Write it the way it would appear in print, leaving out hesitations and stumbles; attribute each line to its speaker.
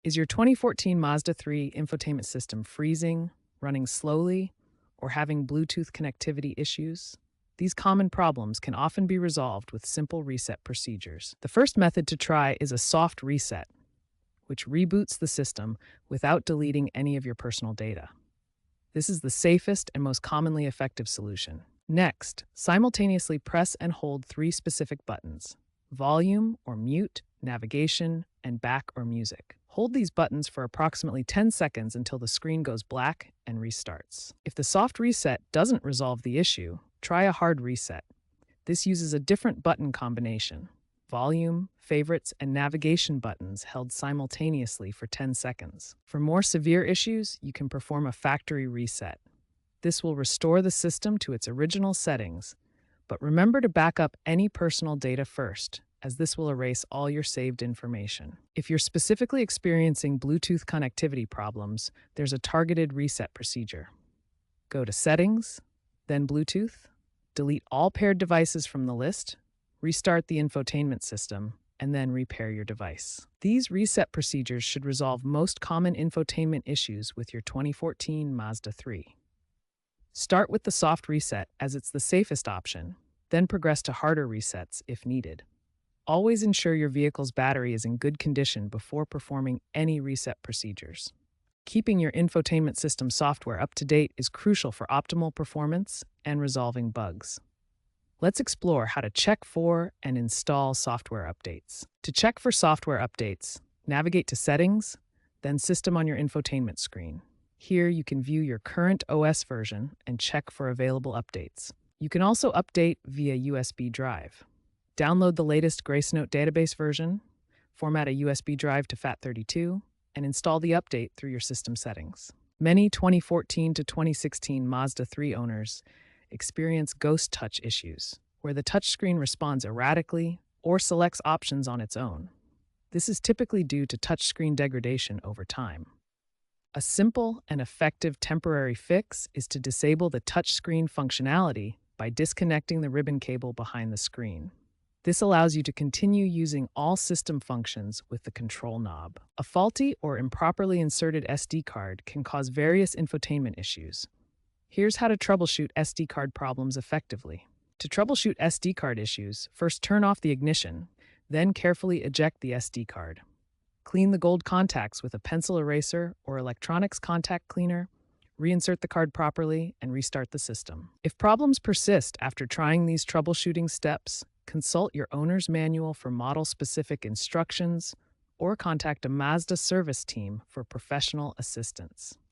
Speaker 1: Is your 2014 Mazda 3 infotainment system freezing, running slowly, or having Bluetooth connectivity issues? These common problems can often be resolved with simple reset procedures. The first method to try is a soft reset, which reboots the system without deleting any of your personal data. This is the safest and most commonly effective solution. Next, simultaneously press and hold three specific buttons: volume or mute, navigation, and back or music. Hold these buttons for approximately 10 seconds until the screen goes black and restarts. If the soft reset doesn't resolve the issue, try a hard reset. This uses a different button combination: volume, favorites, and navigation buttons held simultaneously for 10 seconds. For more severe issues, you can perform a factory reset. This will restore the system to its original settings, but remember to back up any personal data first, as this will erase all your saved information. If you're specifically experiencing Bluetooth connectivity problems, there's a targeted reset procedure. Go to Settings, then Bluetooth, delete all paired devices from the list, restart the infotainment system, and then repair your device. These reset procedures should resolve most common infotainment issues with your 2014 Mazda 3. Start with the soft reset as it's the safest option, then progress to harder resets if needed. Always ensure your vehicle's battery is in good condition before performing any reset procedures. Keeping your infotainment system software up to date is crucial for optimal performance and resolving bugs. Let's explore how to check for and install software updates. To check for software updates, navigate to Settings, then System on your infotainment screen. Here you can view your current OS version and check for available updates. You can also update via USB drive. Download the latest GraceNote database version, format a USB drive to FAT32, and install the update through your system settings. Many 2014 to 2016 Mazda 3 owners experience ghost touch issues, where the touchscreen responds erratically or selects options on its own. This is typically due to touchscreen degradation over time. A simple and effective temporary fix is to disable the touchscreen functionality by disconnecting the ribbon cable behind the screen. This allows you to continue using all system functions with the control knob. A faulty or improperly inserted SD card can cause various infotainment issues. Here's how to troubleshoot SD card problems effectively. To troubleshoot SD card issues, first turn off the ignition, then carefully eject the SD card. Clean the gold contacts with a pencil eraser or electronics contact cleaner, reinsert the card properly, and restart the system. If problems persist after trying these troubleshooting steps, consult your owner's manual for model-specific instructions or contact a Mazda service team for professional assistance.